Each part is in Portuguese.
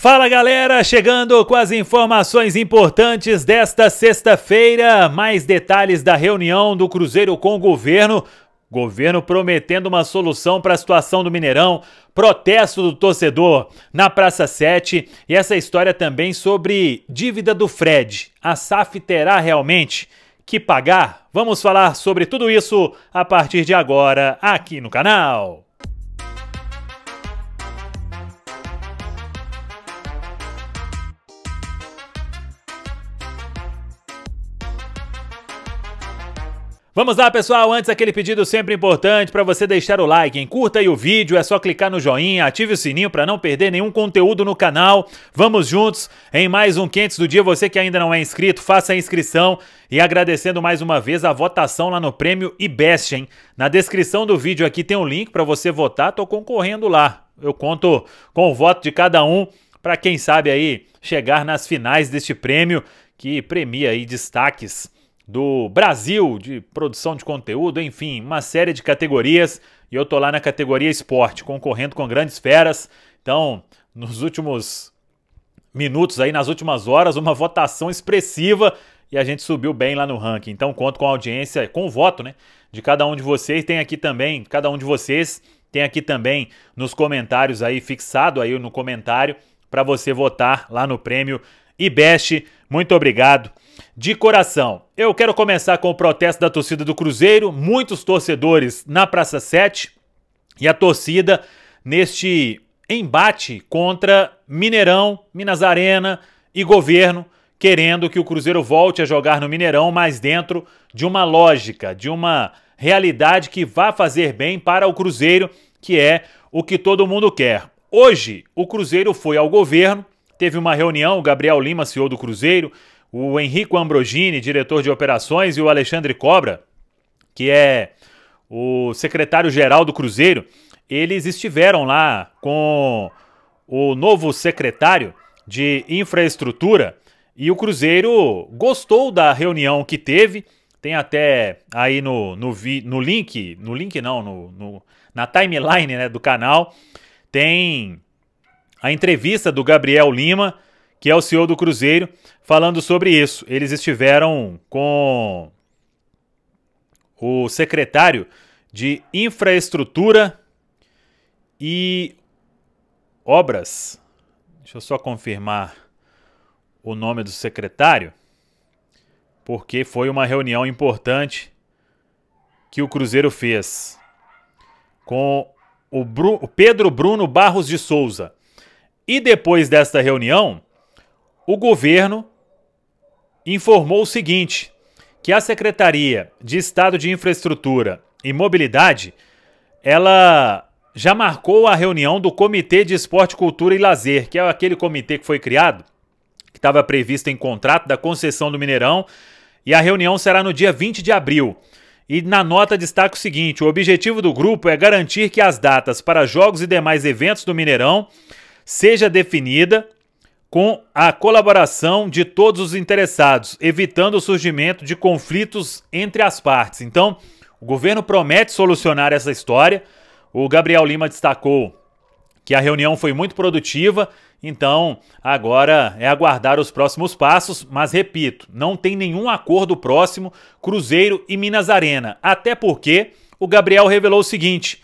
Fala galera, chegando com as informações importantes desta sexta-feira, mais detalhes da reunião do Cruzeiro com o governo prometendo uma solução para a situação do Mineirão, protesto do torcedor na Praça 7 e essa história também sobre dívida do Fred. A SAF terá realmente que pagar? Vamos falar sobre tudo isso a partir de agora aqui no canal. Vamos lá, pessoal, antes aquele pedido sempre importante para você deixar o like, hein? Curta aí o vídeo, é só clicar no joinha, ative o sininho para não perder nenhum conteúdo no canal. Vamos juntos em mais um Quentes do Dia. Você que ainda não é inscrito, faça a inscrição e agradecendo mais uma vez a votação lá no Prêmio IBEST, hein? Na descrição do vídeo aqui tem um link para você votar, tô concorrendo lá. Eu conto com o voto de cada um para quem sabe aí chegar nas finais deste prêmio que premia aí destaques do Brasil, de produção de conteúdo, enfim, uma série de categorias, e eu tô lá na categoria esporte, concorrendo com grandes feras. Então, nos últimos minutos aí, nas últimas horas, uma votação expressiva e a gente subiu bem lá no ranking. Então, conto com a audiência, com o voto, né, de cada um de vocês. Tem aqui também, cada um de vocês tem aqui também nos comentários aí, fixado aí no comentário, para você votar lá no Prêmio IBEST. Muito obrigado de coração. Eu quero começar com o protesto da torcida do Cruzeiro, muitos torcedores na Praça 7 e a torcida neste embate contra Mineirão, Minas Arena e governo, querendo que o Cruzeiro volte a jogar no Mineirão, mas dentro de uma lógica, de uma realidade que vá fazer bem para o Cruzeiro, que é o que todo mundo quer. Hoje, o Cruzeiro foi ao governo, teve uma reunião, o Gabriel Lima, CEO do Cruzeiro, o Henrico Ambrogini, diretor de operações, e o Alexandre Cobra, que é o secretário-geral do Cruzeiro, eles estiveram lá com o novo secretário de infraestrutura e o Cruzeiro gostou da reunião que teve. Tem até aí na timeline, né, do canal, tem a entrevista do Gabriel Lima, que é o CEO do Cruzeiro, falando sobre isso. Eles estiveram com o secretário de Infraestrutura e Obras. Deixa eu só confirmar o nome do secretário, porque foi uma reunião importante que o Cruzeiro fez com o Pedro Bruno Barros de Souza. E depois desta reunião, o governo informou o seguinte, que a Secretaria de Estado de Infraestrutura e Mobilidade, ela já marcou a reunião do Comitê de Esporte, Cultura e Lazer, que é aquele comitê que foi criado, que estava previsto em contrato da concessão do Mineirão, e a reunião será no dia 20 de abril. E na nota destaca o seguinte, o objetivo do grupo é garantir que as datas para jogos e demais eventos do Mineirão seja definida com a colaboração de todos os interessados, evitando o surgimento de conflitos entre as partes. Então, o governo promete solucionar essa história. O Gabriel Lima destacou que a reunião foi muito produtiva, então agora é aguardar os próximos passos, mas repito, não tem nenhum acordo próximo Cruzeiro e Minas Arena, até porque o Gabriel revelou o seguinte: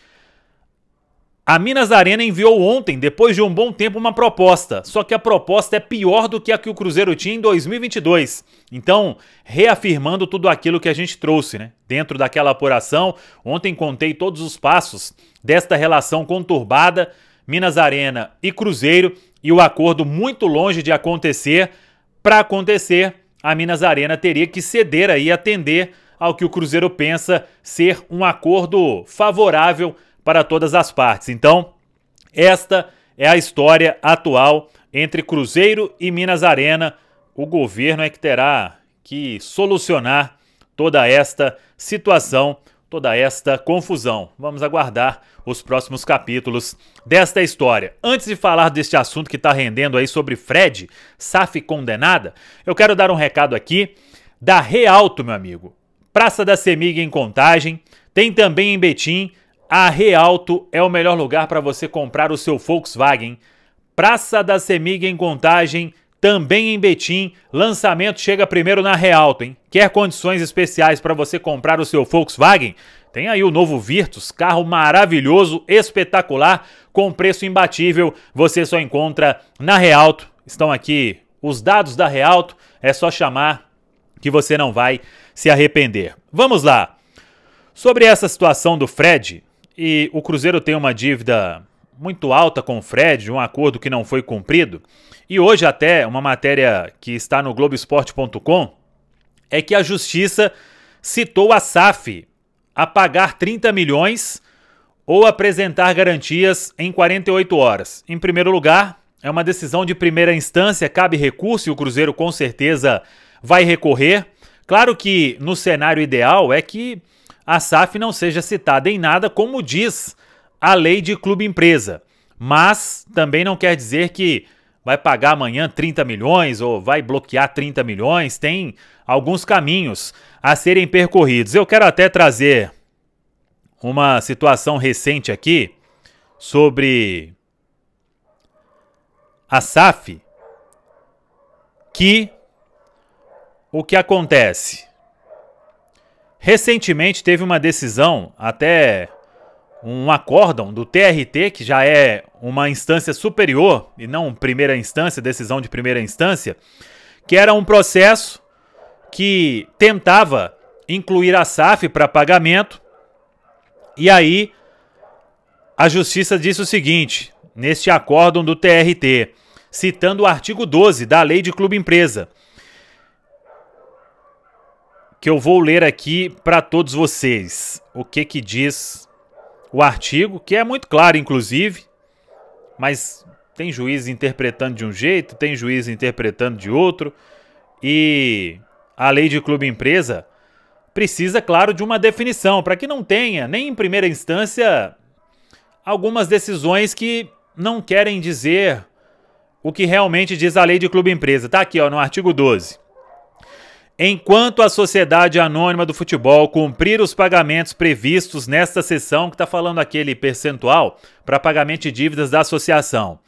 a Minas Arena enviou ontem, depois de um bom tempo, uma proposta. Só que a proposta é pior do que a que o Cruzeiro tinha em 2022. Então, reafirmando tudo aquilo que a gente trouxe, né? Dentro daquela apuração, ontem contei todos os passos desta relação conturbada, Minas Arena e Cruzeiro, e o acordo muito longe de acontecer. Para acontecer, a Minas Arena teria que ceder aí, atender ao que o Cruzeiro pensa ser um acordo favorável para todas as partes. Então, esta é a história atual entre Cruzeiro e Minas Arena. O governo é que terá que solucionar toda esta situação, toda esta confusão. Vamos aguardar os próximos capítulos desta história. Antes de falar deste assunto que está rendendo aí sobre Fred, SAF condenada, eu quero dar um recado aqui da Realto, meu amigo. Praça da Semig em Contagem, tem também em Betim. A Realto é o melhor lugar para você comprar o seu Volkswagen. Praça da Semig em Contagem, também em Betim. Lançamento chega primeiro na Realto, hein? Quer condições especiais para você comprar o seu Volkswagen? Tem aí o novo Virtus, carro maravilhoso, espetacular, com preço imbatível. Você só encontra na Realto. Estão aqui os dados da Realto, é só chamar que você não vai se arrepender. Vamos lá. Sobre essa situação do Fred, e o Cruzeiro tem uma dívida muito alta com o Fred, um acordo que não foi cumprido, e hoje até uma matéria que está no Globoesporte.com é que a Justiça citou a SAF a pagar 30 milhões ou apresentar garantias em 48 horas. Em primeiro lugar, é uma decisão de primeira instância, cabe recurso e o Cruzeiro com certeza vai recorrer. Claro que no cenário ideal é que a SAF não seja citada em nada, como diz a lei de clube-empresa, mas também não quer dizer que vai pagar amanhã 30 milhões ou vai bloquear 30 milhões, tem alguns caminhos a serem percorridos. Eu quero até trazer uma situação recente aqui sobre a SAF, que o que acontece? Recentemente teve uma decisão, até um acórdão do TRT, que já é uma instância superior e não primeira instância, decisão de primeira instância, que era um processo que tentava incluir a SAF para pagamento, e aí a Justiça disse o seguinte, neste acórdão do TRT, citando o artigo 12 da Lei de Clube-Empresa, que eu vou ler aqui para todos vocês, o que diz o artigo, que é muito claro, inclusive, mas tem juiz interpretando de um jeito, tem juiz interpretando de outro, e a Lei de Clube-Empresa precisa, claro, de uma definição, para que não tenha, nem em primeira instância, algumas decisões que não querem dizer o que realmente diz a Lei de Clube-Empresa. Está aqui, ó, no artigo 12. Enquanto a Sociedade Anônima do Futebol cumprir os pagamentos previstos nesta seção, que está falando aquele percentual para pagamento de dívidas da associação,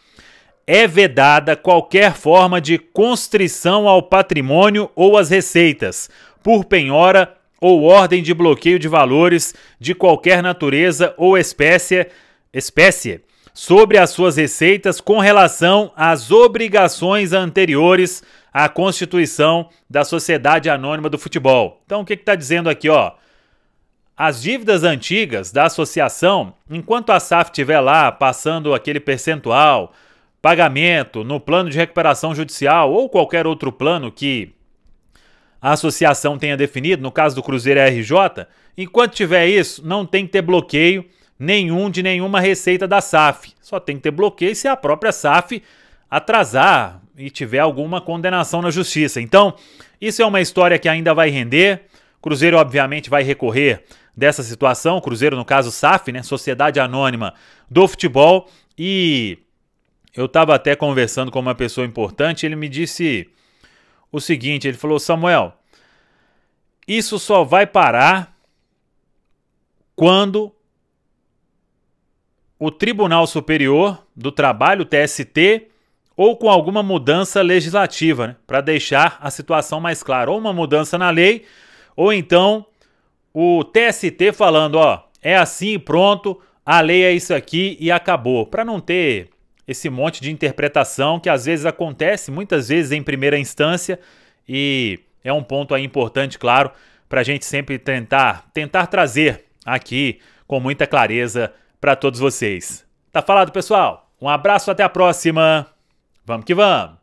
é vedada qualquer forma de constrição ao patrimônio ou às receitas, por penhora ou ordem de bloqueio de valores de qualquer natureza ou espécie sobre as suas receitas com relação às obrigações anteriores à constituição da Sociedade Anônima do Futebol. Então, o que está dizendo aqui, ó? As dívidas antigas da associação, enquanto a SAF estiver lá passando aquele percentual, pagamento no plano de recuperação judicial ou qualquer outro plano que a associação tenha definido, no caso do Cruzeiro é RJ, enquanto tiver isso, não tem que ter bloqueio nenhum de nenhuma receita da SAF. Só tem que ter bloqueio se a própria SAF atrasar e tiver alguma condenação na justiça. Então, isso é uma história que ainda vai render. O Cruzeiro, obviamente, vai recorrer dessa situação. O Cruzeiro, no caso, SAF, né? Sociedade Anônima do Futebol. E eu estava até conversando com uma pessoa importante, ele me disse o seguinte, ele falou, Samuel, isso só vai parar quando o Tribunal Superior do Trabalho, o TST, ou com alguma mudança legislativa, né, para deixar a situação mais clara. Ou uma mudança na lei, ou então o TST falando, ó, é assim e pronto, a lei é isso aqui e acabou. Para não ter esse monte de interpretação que às vezes acontece, muitas vezes em primeira instância, e é um ponto aí importante, claro, para a gente sempre tentar trazer aqui com muita clareza para todos vocês. Tá falado, pessoal? Um abraço, até a próxima. Vamos que vamos!